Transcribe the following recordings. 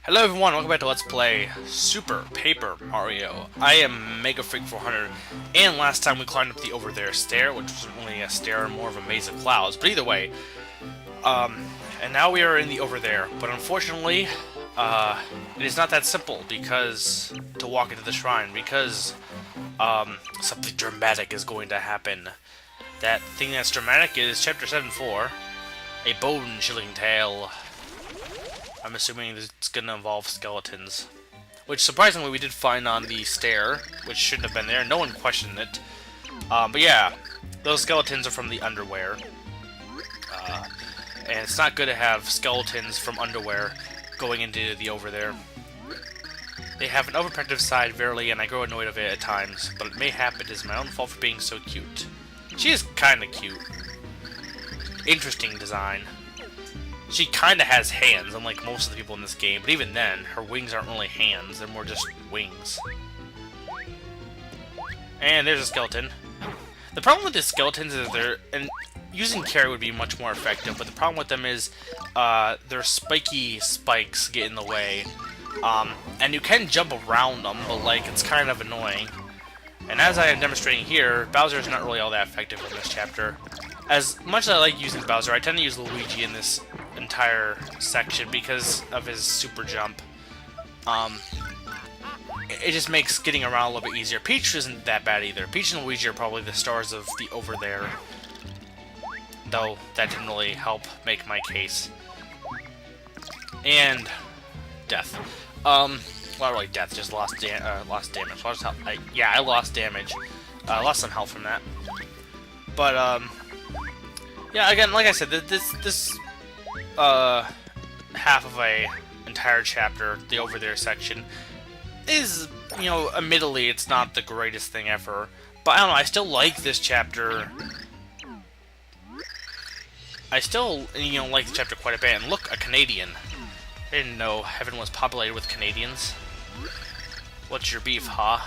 Hello everyone, welcome back to Let's Play Super Paper Mario. I am Mega Freak 400, and last time we climbed up the Overthere stair, which wasn't really a stair, more of a maze of clouds, but either way, and now we are in the Overthere, but unfortunately, it is not that simple, because, to walk into the shrine, because, something dramatic is going to happen. That thing that's dramatic is Chapter 7-4, a bone-chilling tale. I'm assuming it's going to involve skeletons. Which, surprisingly, we did find on the stair, which shouldn't have been there. No one questioned it. But yeah, those skeletons are from the Underwhere. And it's not good to have skeletons from Underwhere going into the Overthere. They have an overprotective side, verily, and I grow annoyed of it at times. But it may happen. It is my own fault for being so cute. She is kinda cute. Interesting design. She kind of has hands, unlike most of the people in this game, but even then, her wings aren't really hands, they're more just wings. And there's a skeleton. The problem with the skeletons is and using carry would be much more effective, but the problem with them is their spiky spikes get in the way. And you can jump around them, but like, it's kind of annoying. And as I am demonstrating here, Bowser is not really all that effective in this chapter. As much as I like using Bowser, I tend to use Luigi in this entire section because of his super jump. It just makes getting around a little bit easier. Peach isn't that bad either. Peach and Luigi are probably the stars of the Overthere. Though, that didn't really help make my case. And death. Well, not really death, just lost damage. Yeah, I lost damage. Lost some health from that. But, yeah, again, like I said, this half of a entire chapter, the Overthere section, is, you know, admittedly, it's not the greatest thing ever. But I don't know, I still like this chapter. I still, you know, like the chapter quite a bit. And look, a Canadian. I didn't know heaven was populated with Canadians. What's your beef, huh?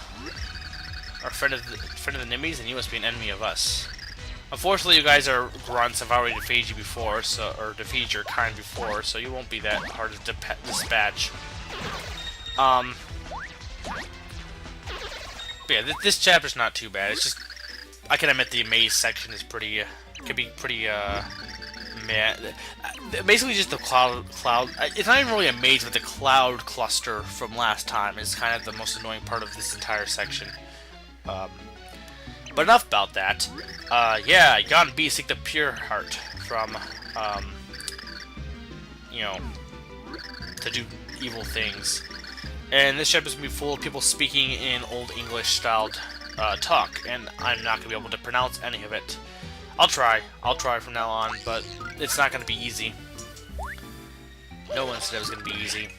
Our friend of the Nimbies, and you must be an enemy of us. Unfortunately, you guys are grunts. I've already defeated you before, or defeated your kind before, so you won't be that hard to dispatch. But yeah, this chapter's not too bad. It's just, I can admit the maze section is pretty, can be pretty, meh. Basically just the cloud, it's not even really a maze, but the cloud cluster from last time is kind of the most annoying part of this entire section. But enough about that. Yeah, Grambi seek the pure heart from, you know, to do evil things. And this chapter's gonna be full of people speaking in Old English-styled talk, and I'm not gonna be able to pronounce any of it. I'll try from now on, but it's not gonna be easy. No one said it was gonna be easy.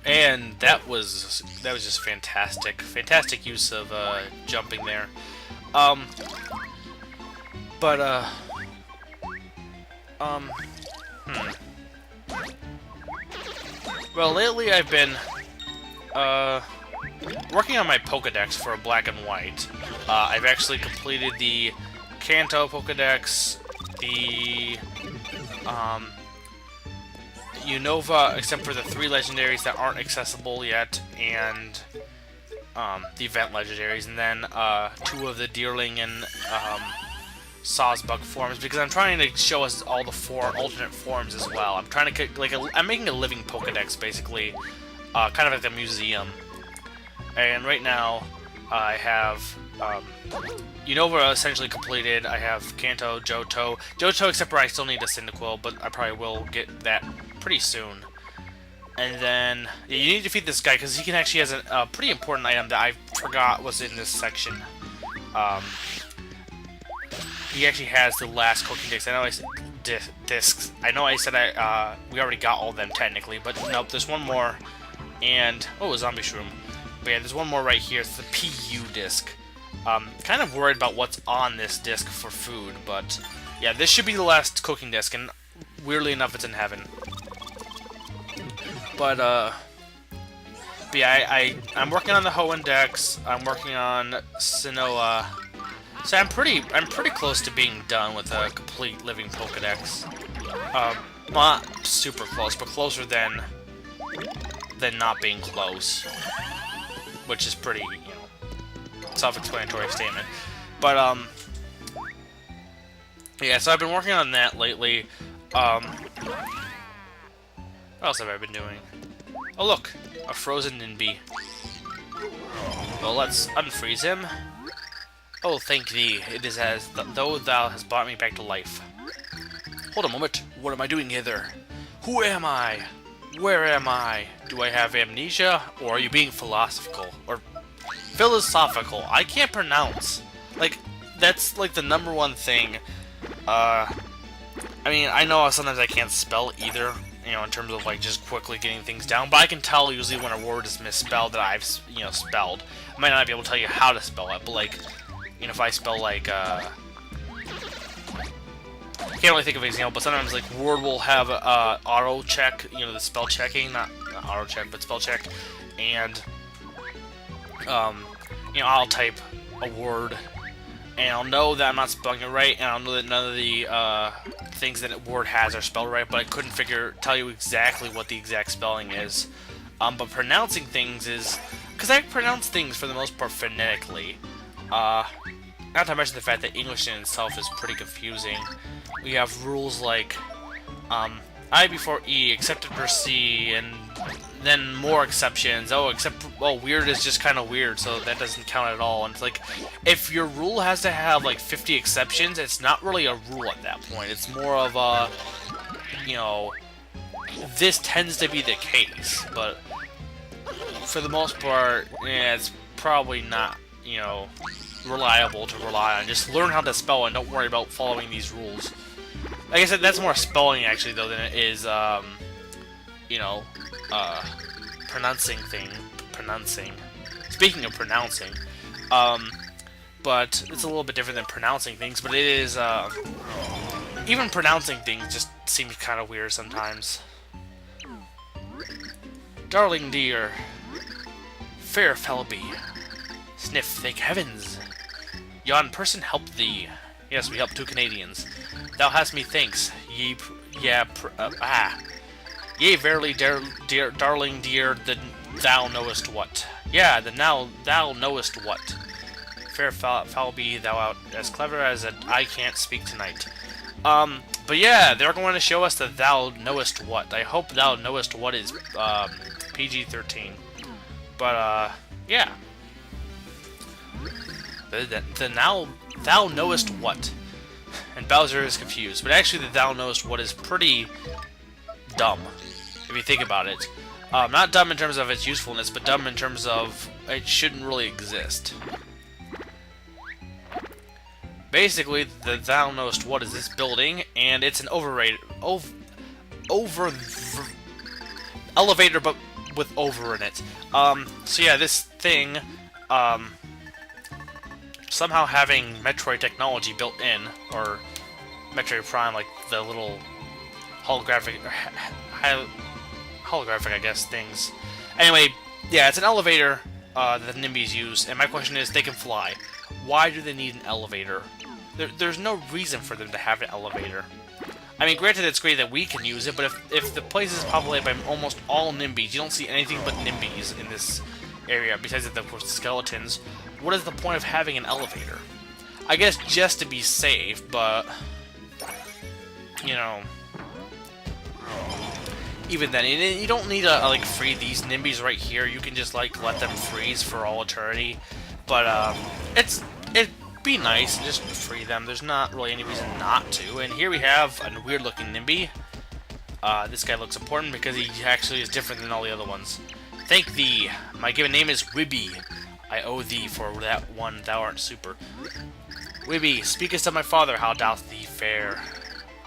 And that was just fantastic. Fantastic use of jumping there. Well, lately I've been working on my Pokedex for a black and white. I've actually completed the Kanto Pokedex, the Unova, except for the 3 legendaries that aren't accessible yet, and the event legendaries, and then 2 of the Deerling and Sawsbug forms, because I'm trying to show us all the 4 alternate forms as well. I'm trying to I'm making a living Pokedex, basically, kind of like a museum. And right now, I have Unova essentially completed. I have Kanto, Johto, except for I still need a Cyndaquil, but I probably will get that pretty soon. And then, yeah, you need to defeat this guy, because he actually has a pretty important item that I forgot was in this section. He actually has the last cooking discs. I know I said discs. I know I said we already got all of them technically, but nope, there's one more. And, oh, a zombie shroom. But yeah, there's one more right here. It's the PU disc. Kind of worried about what's on this disc for food, but yeah, this should be the last cooking disc, and weirdly enough, it's in heaven. But yeah, I'm working on the Hoenn Dex. I'm working on Sinnoh. So I'm pretty close to being done with a complete living Pokedex. Well, not super close, but closer than not being close. Which is pretty, you know, self-explanatory statement. But, yeah, so I've been working on that lately. What else have I been doing? Oh, look! A frozen Nimbie. Well, let's unfreeze him. Oh, thank thee. It is as though thou hast brought me back to life. Hold a moment. What am I doing hither? Who am I? Where am I? Do I have amnesia? Or are you being philosophical? Or philosophical? I can't pronounce. Like, that's like the #1 thing. I mean, I know sometimes I can't spell either, you know, in terms of like just quickly getting things down, but I can tell usually when a word is misspelled that I've, you know, spelled. I might not be able to tell you how to spell it, but like, you know, if I spell like, I can't really think of an example, but sometimes like Word will have auto check, you know, the spell checking, not auto check, but spell check, and you know, I'll type a word, and I'll know that I'm not spelling it right, and I'll know that none of the things that a word has are spelled right, but I couldn't tell you exactly what the exact spelling is. But pronouncing things is, because I pronounce things for the most part phonetically. Not to mention the fact that English in itself is pretty confusing. We have rules like I before E, except for C, and then more exceptions. Oh, weird is just kind of weird, so that doesn't count at all. And it's like, if your rule has to have like 50 exceptions, it's not really a rule at that point. It's more of a, you know, this tends to be the case, but for the most part, yeah, it's probably not, you know, reliable to rely on. Just learn how to spell and don't worry about following these rules. Like I said, that's more spelling actually though than it is, you know, pronouncing. Speaking of pronouncing, but it's a little bit different than pronouncing things. But it is, even pronouncing things just seems kind of weird sometimes. Darling dear, fair Lovebee, sniff, thank heavens. Yon person helped thee. Yes, we helped 2 Canadians. Thou hast me thanks. Yea, verily, darling dear, thou knowest what. Yeah, now thou knowest what. Fair Lovebee, thou art as clever as I can't speak tonight. But yeah, they're going to show us that thou knowest what. I hope thou knowest what is PG-13. But yeah. Now thou knowest what. And Bowser is confused. But actually the thou knowest what is pretty dumb, if you think about it. Not dumb in terms of its usefulness, but dumb in terms of it shouldn't really exist. Basically, the thou knowest what is this building, and it's an elevator, but with over in it. So yeah, this thing, somehow having Metroid technology built in, or Metroid Prime, like the little holographic, I guess, things. Anyway, yeah, it's an elevator that the Nimbies use, and my question is, they can fly. Why do they need an elevator? There's no reason for them to have an elevator. I mean, granted, it's great that we can use it, but if the place is populated by almost all Nimbies, you don't see anything but Nimbies in this area, besides the skeletons. What is the point of having an elevator? I guess just to be safe, but, you know, even then, you don't need to like free these Nimbies right here. You can just like let them freeze for all eternity. But it'd be nice to just free them. There's not really any reason not to. And here we have a weird-looking Nimbie. This guy looks important because he actually is different than all the other ones. Thank thee. My given name is Wibby. I owe thee for that one. Thou art super. Wibby, speakest of my father. How doth thee fare?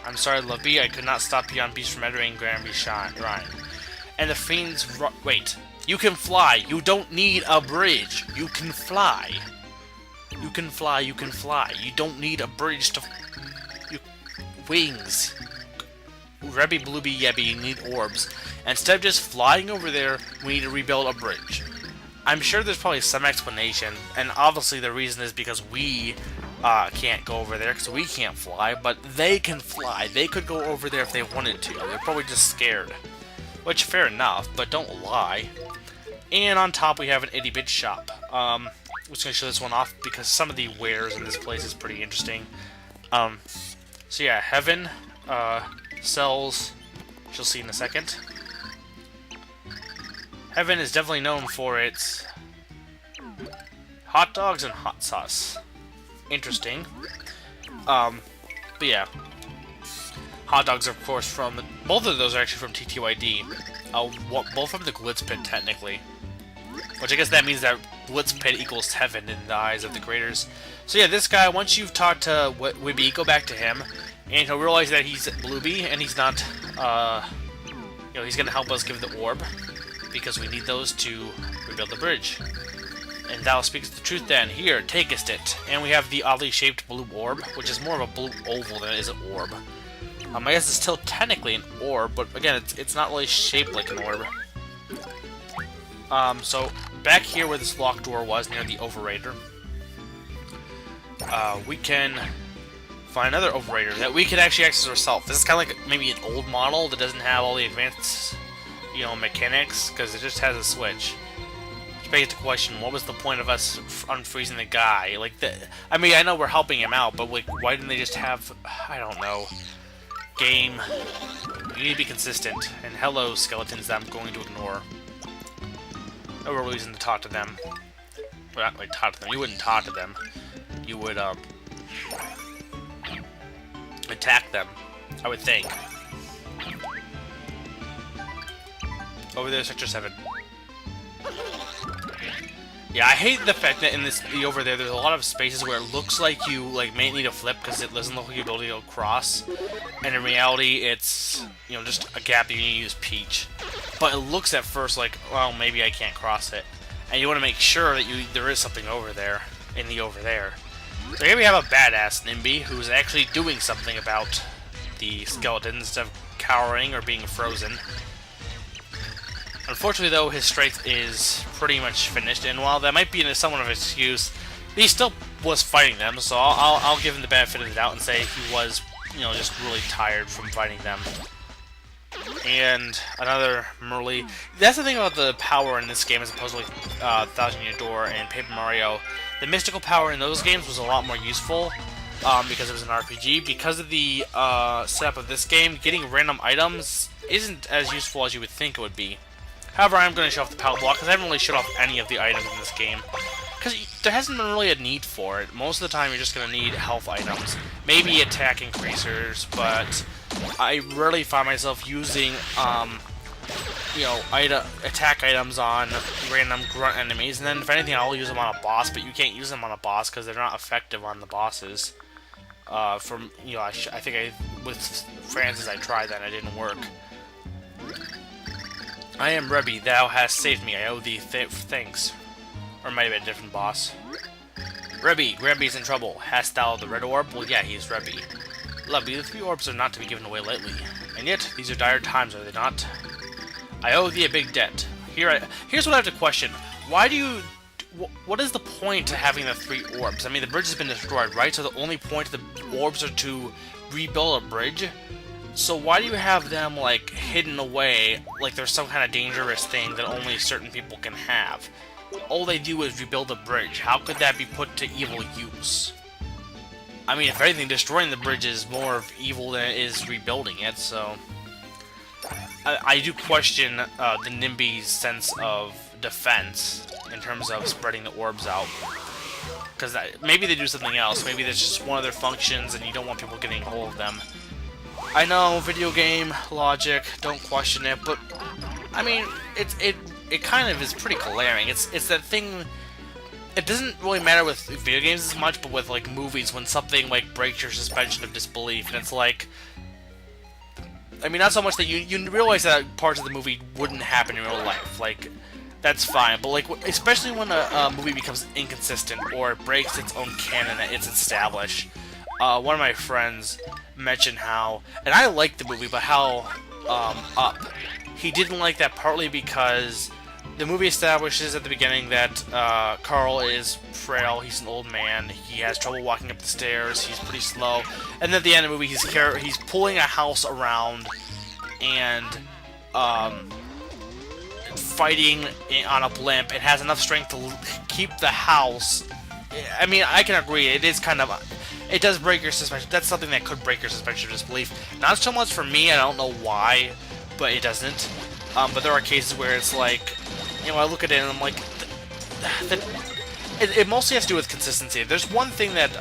I'm sorry, Lovebee, I could not stop yon beast from entering Grambi's rhyme. And the fiends... Wait. You can fly. You don't need a bridge. You can fly. You can fly. You can fly. You don't need a bridge to... Wings. Rebby, Blueby, Yebby, you need orbs. Instead of just flying over there, we need to rebuild a bridge. I'm sure there's probably some explanation, and obviously the reason is because we can't go over there because we can't fly, but they can fly. They could go over there if they wanted to. They're probably just scared. Which, fair enough, but don't lie. And on top we have an itty bitty shop. I'm just going to show this one off because some of the wares in this place is pretty interesting. So yeah, Heaven sells, she'll see in a second. Heaven is definitely known for its hot dogs and hot sauce. Interesting. But yeah. Hot dogs are, of course, from... Both of those are actually from TTYD. Both from the Glitz Pit, technically. Which I guess that means that Glitz Pit equals heaven in the eyes of the creators. So yeah, this guy, once you've talked to Wibby, go back to him, and he'll realize that he's Bluebee, and he's not, you know, he's gonna help us give the orb, because we need those to rebuild the bridge. And thou speaks the truth then. Here, takest it. And we have the oddly shaped blue orb, which is more of a blue oval than it is an orb. I guess it's still technically an orb, but again, it's not really shaped like an orb. So back here where this locked door was, near the Overthere, we can find another Overthere that we can actually access ourselves. This is kind of like maybe an old model that doesn't have all the advanced, you know, mechanics, because it just has a switch. Which begs the question, what was the point of us unfreezing the guy? Like, I mean, I know we're helping him out, but like, why didn't they just have, I don't know, game, you need to be consistent. And hello, skeletons that I'm going to ignore. No real reason to talk to them. Well, not really talk to them. You wouldn't talk to them. You would, attack them, I would think. Over there, Sector 7. Yeah, I hate the fact that in the Overthere, there's a lot of spaces where it looks like you may need to flip because it doesn't look like you're able to go across, and in reality, it's, you know, just a gap that you need to use Peach. But it looks at first like, well, maybe I can't cross it, and you want to make sure that there is something over there in the Overthere. So here we have a badass Nimbie who's actually doing something about the skeletons instead of cowering or being frozen. Unfortunately, though, his strength is pretty much finished, and while that might be somewhat of an excuse, he still was fighting them, so I'll give him the benefit of the doubt and say he was, you know, just really tired from fighting them. And another Merly. That's the thing about the power in this game as opposed to like Thousand Year Door and Paper Mario. The mystical power in those games was a lot more useful because it was an RPG. Because of the setup of this game, getting random items isn't as useful as you would think it would be. However, I'm going to show off the power block because I haven't really showed off any of the items in this game. Because there hasn't been really a need for it. Most of the time, you're just going to need health items. Maybe attack increasers, but I rarely find myself using, you know, attack items on random grunt enemies. And then, if anything, I'll use them on a boss, but you can't use them on a boss because they're not effective on the bosses. From, you know, I think with Francis, I tried that and it didn't work. I am Rebby, thou hast saved me, I owe thee thanks. Or it might have been a different boss. Rebby, Grambi's in trouble. Hast thou the red orb? Well, yeah, he's Rebby. Lovebee, the 3 orbs are not to be given away lightly. And yet, these are dire times, are they not? I owe thee a big debt. Here's what I have to question. Why do you... What is the point to having the 3 orbs? I mean, the bridge has been destroyed, right? So the only point of the orbs are to rebuild a bridge? So why do you have them, like, hidden away, like there's some kind of dangerous thing that only certain people can have? All they do is rebuild a bridge. How could that be put to evil use? I mean, if anything, destroying the bridge is more of evil than it is rebuilding it, so... I do question the Nimbies' sense of defense in terms of spreading the orbs out. Because maybe they do something else. Maybe there's just one of their functions and you don't want people getting a hold of them. I know, video game logic, don't question it, but I mean, it kind of is pretty glaring. It's that thing. It doesn't really matter with video games as much, but with like movies, when something like breaks your suspension of disbelief, and it's like, I mean, not so much that you realize that parts of the movie wouldn't happen in real life, like that's fine, but like especially when a movie becomes inconsistent or it breaks its own canon that it's established. One of my friends mentioned how, and I liked the movie, but how Up, he didn't like that partly because the movie establishes at the beginning that Carl is frail. He's an old man. He has trouble walking up the stairs. He's pretty slow. And then at the end of the movie, he's pulling a house around and fighting on a blimp. It has enough strength to keep the house. I mean, I can agree. It is kind of... It does break your suspension. That's something that could break your suspension of disbelief. Not so much for me. I don't know why, but it doesn't. But there are cases where it's like, you know, I look at it and I'm like, it mostly has to do with consistency. There's one thing that,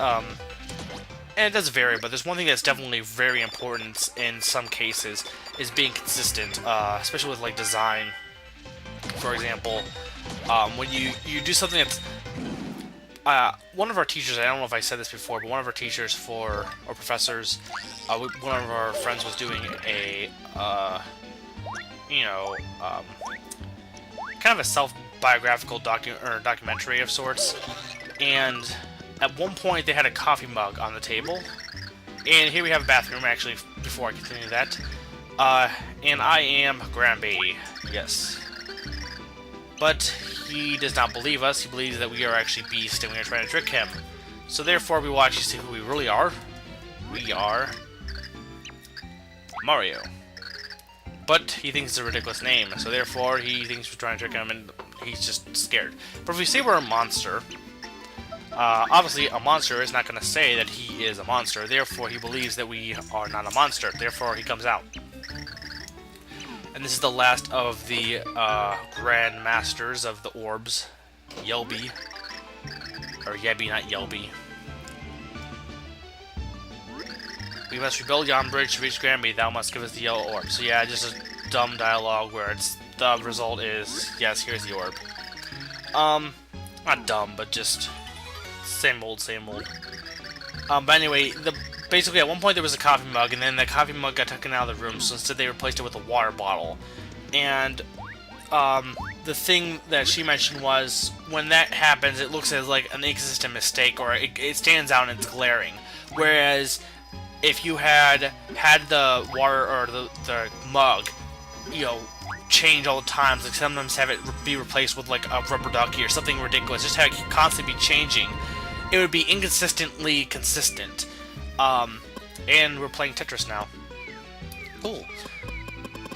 and it does vary, but there's one thing that's definitely very important in some cases, is being consistent, especially with, like, design. For example, when you do something that's, one of our teachers, I don't know if I said this before, but one of our teachers or professors, one of our friends was doing a, kind of a self-biographical documentary of sorts, and at one point they had a coffee mug on the table, and here we have a bathroom, actually, before I continue that, and I am Grambi, yes. But he does not believe us. He believes that we are actually Beast and we are trying to trick him. So therefore, we watch to see who we really are. We are Mario. But he thinks it's a ridiculous name, so therefore he thinks we're trying to trick him and he's just scared. But if we say we're a monster, obviously a monster is not going to say that he is a monster. Therefore, he believes that we are not a monster. Therefore, he comes out. And this is the last of the Grand Masters of the orbs, Yelby. Or Yebby, not Yelby. We must rebuild yon bridge to reach Grambi. Thou must give us the yellow orb. So yeah, just a dumb dialogue where the result is, yes, here's the orb. Not dumb, but just same old, same old. But anyway, basically at one point there was a coffee mug, and then the coffee mug got taken out of the room, so instead they replaced it with a water bottle. And the thing that she mentioned was, when that happens, it looks as like an inconsistent mistake, or it stands out and it's glaring. Whereas if you had the water or the mug, you know, change all the time, like sometimes have it be replaced with like a rubber ducky or something ridiculous, just have it constantly be changing, it would be inconsistently consistent. And we're playing Tetris now. Cool.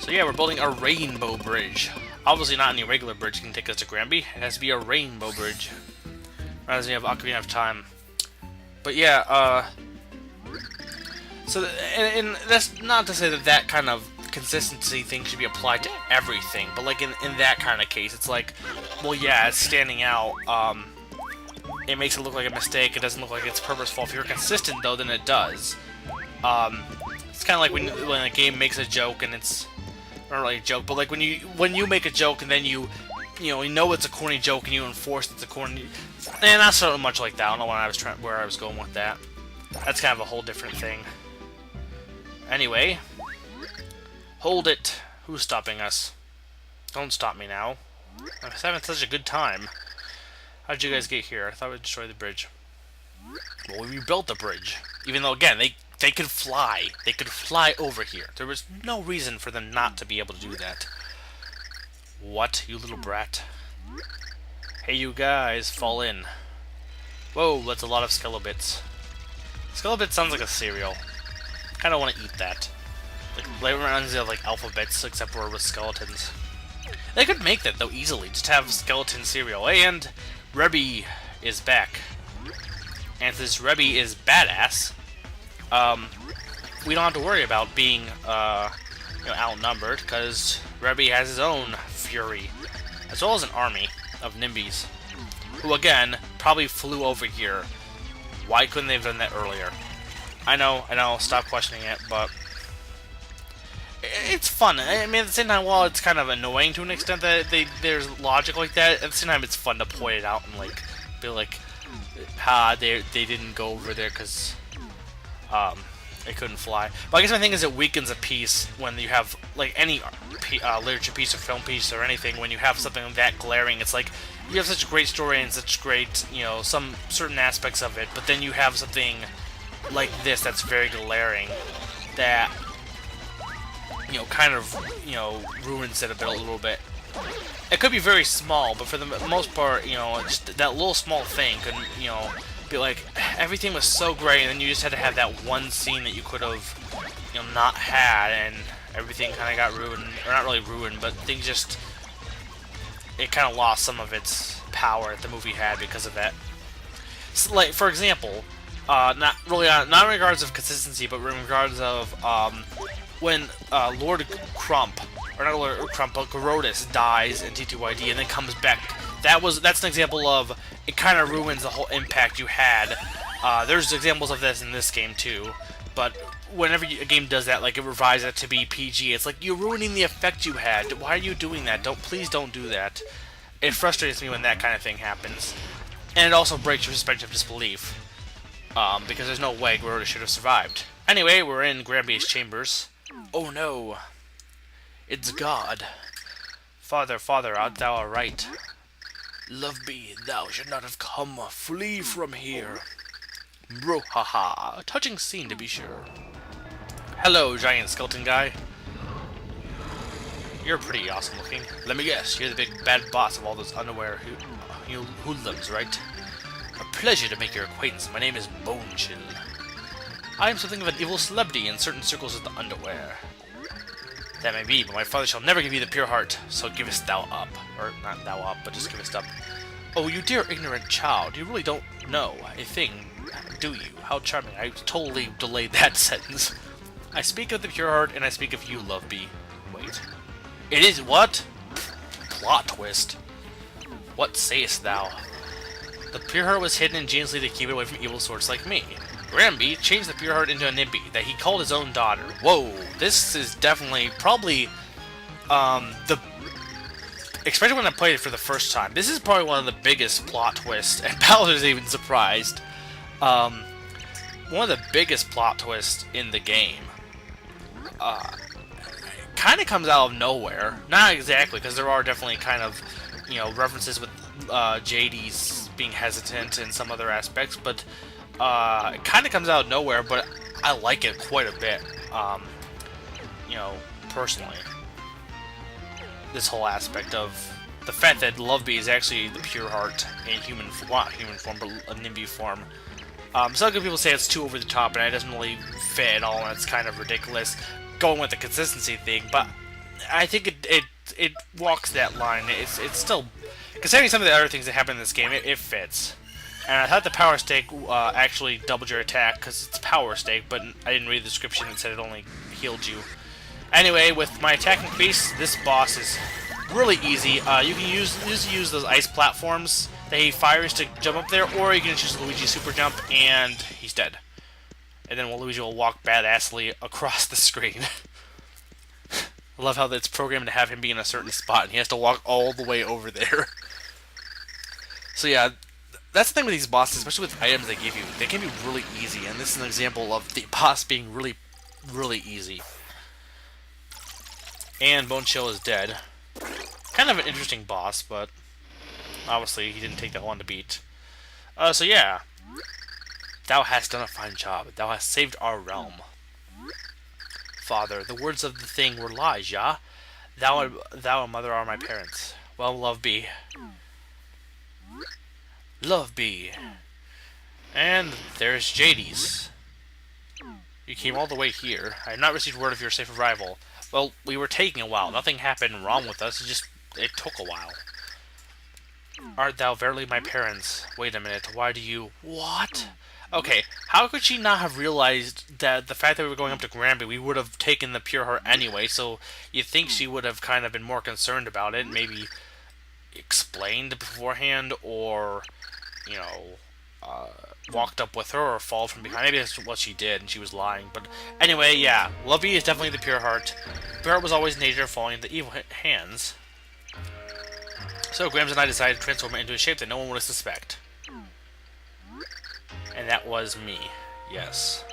So yeah, we're building a rainbow bridge. Obviously not any regular bridge can take us to Grambi. It has to be a rainbow bridge. Reminds me of Ocarina of Time. But yeah, so, and that's not to say that that kind of consistency thing should be applied to everything, but like in that kind of case, it's like, well yeah, it's standing out, it makes it look like a mistake, it doesn't look like it's purposeful. If you're consistent though, then it does. It's kind of like when a game makes a joke and it's not really a joke, but like when you make a joke and then you know it's a corny joke and you enforce it's a corny, and not so much like that. I don't know where I was going with that. That's kind of a whole different thing. Anyway, hold it. Who's stopping us? Don't stop me now. I'm having such a good time. How'd you guys get here? I thought we'd destroy the bridge. Well, we rebuilt the bridge. Even though, again, they could fly. They could fly over here. There was no reason for them not to be able to do that. What, you little brat? Hey, you guys, fall in. Whoa, that's a lot of Skellobits. Skellobits sounds like a cereal. Kind of want to eat that. Like, it reminds me of like alphabets, except for with skeletons. They could make that though easily. Just have skeleton cereal. And Rebby is back. And since Rebby is badass, we don't have to worry about being outnumbered, because Rebby has his own fury, as well as an army of Nimbies, who again probably flew over here. Why couldn't they have done that earlier? I know, stop questioning it, but it's fun. I mean, at the same time, while it's kind of annoying to an extent that there's logic like that, at the same time, it's fun to point it out and, like, be like, they didn't go over there because, they couldn't fly. But I guess my thing is it weakens a piece when you have, like, any literature piece or film piece or anything, when you have something that glaring. It's like, you have such a great story and such great, some certain aspects of it, but then you have something like this that's very glaring that kind of ruins it a little bit. It could be very small, but for the most part, you know, just that little small thing could, you know, be like, everything was so great, and then you just had to have that one scene that you could have, you know, not had, and everything kind of got ruined, or not really ruined, but things just, it kind of lost some of its power that the movie had because of that. So, like, for example, not in regards of consistency, but in regards of, when Lord Crump, or not Lord Crump, but Garodis dies in TTYD and then comes back. That's an example of, it kind of ruins the whole impact you had. There's examples of this in this game too, but whenever a game does that, like it revises it to be PG, it's like you're ruining the effect you had. Why are you doing that? Please don't do that. It frustrates me when that kind of thing happens, and it also breaks your suspension of disbelief, because there's no way Garodis should have survived. Anyway, we're in Grambi's chambers. Oh no. It's God. Father, Father, art thou aright? Lovebee, thou should not have come. Flee from here. Bro-ha-ha. A touching scene, to be sure. Hello, giant skeleton guy. You're pretty awesome looking. Let me guess, you're the big bad boss of all those Underwhere hoodlums, right? A pleasure to make your acquaintance. My name is Bonechill. I am something of an evil celebrity in certain circles of the Underwhere. That may be, but my father shall never give you the pure heart, so givest thou up. Or, not thou up, but just givest up. Oh, you dear ignorant child, you really don't know a thing, do you? How charming. I totally delayed that sentence. I speak of the pure heart, and I speak of you, Lovebee. Wait. It is what? Plot twist. What sayest thou? The pure heart was hidden ingeniously to keep it away from evil sorts like me. Grambi changed the pure heart into a Nimbie that he called his own daughter. Whoa, this is definitely, probably, especially when I played it for the first time, this is probably one of the biggest plot twists, and Bowser's even surprised. One of the biggest plot twists in the game. Kind of comes out of nowhere. Not exactly, because there are definitely kind of, you know, references with JD's being hesitant in some other aspects, but it kind of comes out of nowhere, but I like it quite a bit, you know, personally. This whole aspect of the fact that Lovebee is actually the pure heart in human form, but a Nimbie form. Some good people say it's too over the top, and it doesn't really fit at all, and it's kind of ridiculous going with the consistency thing, but I think it walks that line. It's still, considering some of the other things that happen in this game, it fits. And I thought the power stake actually doubled your attack, because it's power stake, but I didn't read the description that said it only healed you. Anyway, with my attack increase, this boss is really easy. You can use those ice platforms that he fires to jump up there, or you can just use Luigi's super jump, and he's dead. And then Luigi will walk badassly across the screen. I love how it's programmed to have him be in a certain spot, and he has to walk all the way over there. So yeah, that's the thing with these bosses, especially with items they give you. They can be really easy, and this is an example of the boss being really, really easy. And Bonechill is dead. Kind of an interesting boss, but obviously he didn't take that long to beat. So yeah. Thou hast done a fine job. Thou hast saved our realm. Father, the words of the thing were lies, yeah? Thou and mother are my parents. Well, Lovebee. Lovebee. And there's JD's. You came all the way here. I have not received word of your safe arrival. Well, we were taking a while. Nothing happened wrong with us. It took a while. Art thou verily my parents? Wait a minute. Why do you... What? Okay, how could she not have realized that the fact that we were going up to Grambi, we would have taken the pure heart anyway, so you think she would have kind of been more concerned about it, maybe explained beforehand, or, you know, walked up with her, or fall from behind. Maybe that's what she did, and she was lying. But anyway, yeah, Lovebee is definitely the pure heart. Pure heart was always nature falling into evil hands. So Grams and I decided to transform it into a shape that no one would suspect. And that was me. Yes.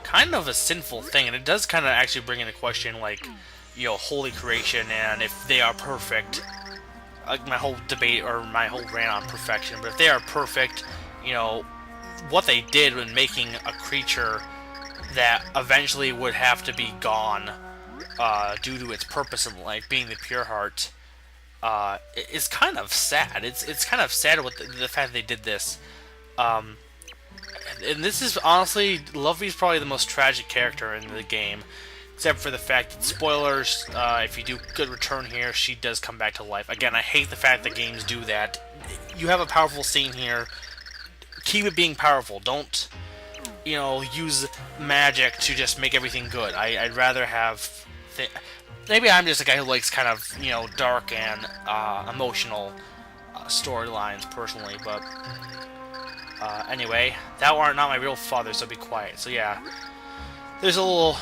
Kind of a sinful thing, and it does kind of actually bring into question, like, you know, holy creation, and if they are perfect. Like, my whole debate, or my whole rant on perfection, but if they are perfect, you know, what they did when making a creature that eventually would have to be gone due to its purpose in life, being the pure heart, is kind of sad. It's kind of sad with the fact that they did this. And this is honestly, Lovely's probably the most tragic character in the game, except for the fact that, spoilers, if you do good return here, she does come back to life. Again, I hate the fact that games do that. You have a powerful scene here, keep it being powerful. Don't, you know, use magic to just make everything good. I'd rather have... Maybe I'm just a guy who likes kind of, you know, dark and emotional storylines, personally, but... anyway, thou art not my real father, so be quiet. So yeah, there's a little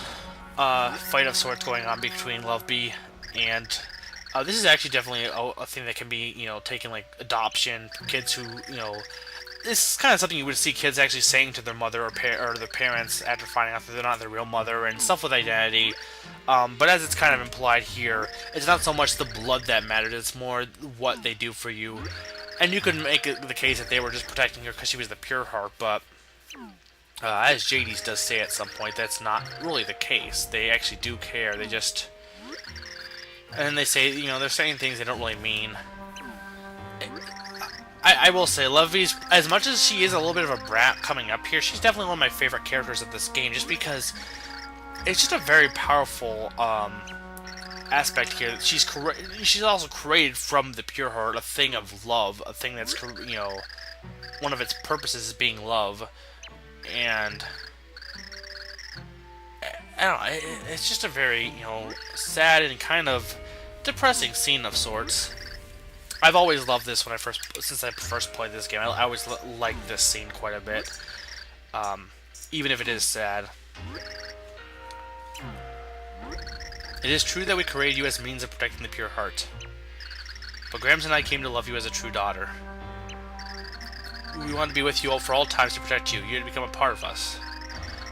fight of sorts going on between Lovebee and this is actually definitely a thing that can be, you know, taken like adoption. Kids who, you know, this is kind of something you would see kids actually saying to their mother or their parents after finding out that they're not their real mother and stuff with identity. But as it's kind of implied here, it's not so much the blood that matters, it's more what they do for you. And you could make it the case that they were just protecting her because she was the pure heart, but as JD's does say at some point, that's not really the case. They actually do care, they just... And then they say, you know, they're saying things they don't really mean. I will say, Lovely's, as much as she is a little bit of a brat coming up here, she's definitely one of my favorite characters of this game, just because it's just a very powerful aspect here. She's also created from the pure heart, a thing of love, a thing that's, you know, one of its purposes is being love, and I don't know, it's just a very, you know, sad and kind of depressing scene of sorts. I've always loved this since I first played this game. I always liked this scene quite a bit, even if it is sad. It is true that we created you as means of protecting the pure heart, but Grams and I came to love you as a true daughter. We want to be with you for all times to protect you. You're to become a part of us.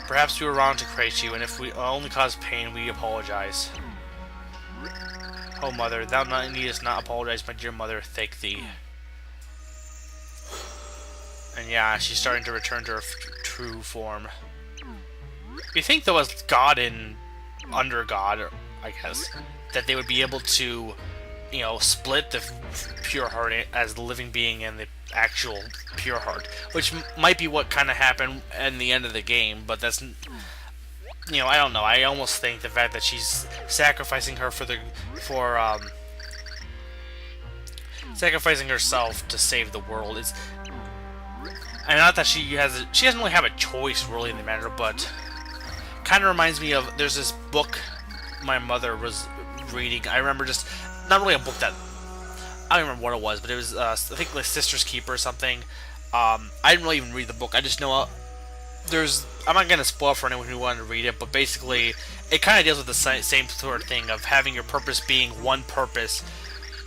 Perhaps we were wrong to create you, and if we only caused pain, we apologize. Oh, mother, thou needest not apologize, my dear mother, thank thee. And yeah, she's starting to return to her true form. You think, though, as God and under God, I guess, that they would be able to, you know, split the pure heart as the living being and the actual pure heart, which might be what kind of happened in the end of the game, but that's, you know, I don't know. I almost think the fact that she's sacrificing her sacrificing herself to save the world is, and not that she doesn't really have a choice really in the matter, but kind of reminds me of, there's this book my mother was reading. I remember just, not really a book that, I don't remember what it was, but it was, I think like Sister's Keeper or something. I didn't really even read the book. I just know I'm not going to spoil for anyone who wanted to read it, but basically, it kind of deals with the same sort of thing of having your purpose being one purpose,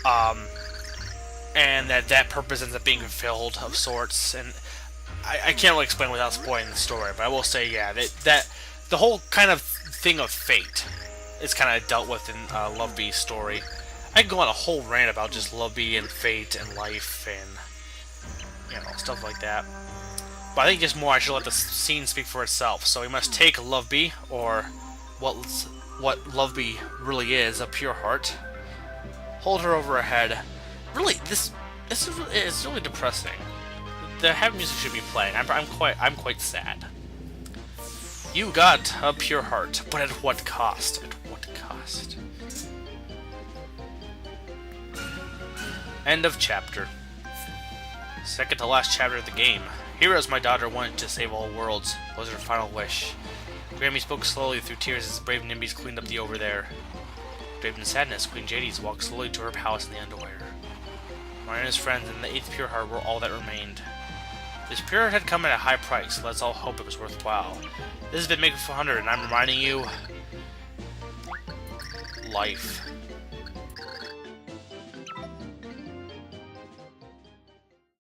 and that purpose ends up being fulfilled of sorts, and I can't really explain without spoiling the story, but I will say, yeah, that the whole kind of thing of fate is kind of dealt with in Lovebee's story. I can go on a whole rant about just Lovebee and fate and life and, you know, stuff like that. But I think just more I should let the scene speak for itself. So we must take Lovebee, or what Lovebee really is, a pure heart, hold her over her head. Really, this is really depressing. The heavy music should be playing. I'm quite sad. You got a pure heart, but at what cost? At what cost? End of chapter. Second to last chapter of the game. Heroes, my daughter wanted to save all worlds, was her final wish. Grambi spoke slowly through tears as the brave Nimbies cleaned up the Overthere. Draped in sadness, Queen Jadis walked slowly to her palace in the Underwhere. Marina's friends and the 8th Pure Heart were all that remained. This Pure Heart had come at a high price, so let's all hope it was worthwhile. This has been Maker 400, and I'm reminding you... life.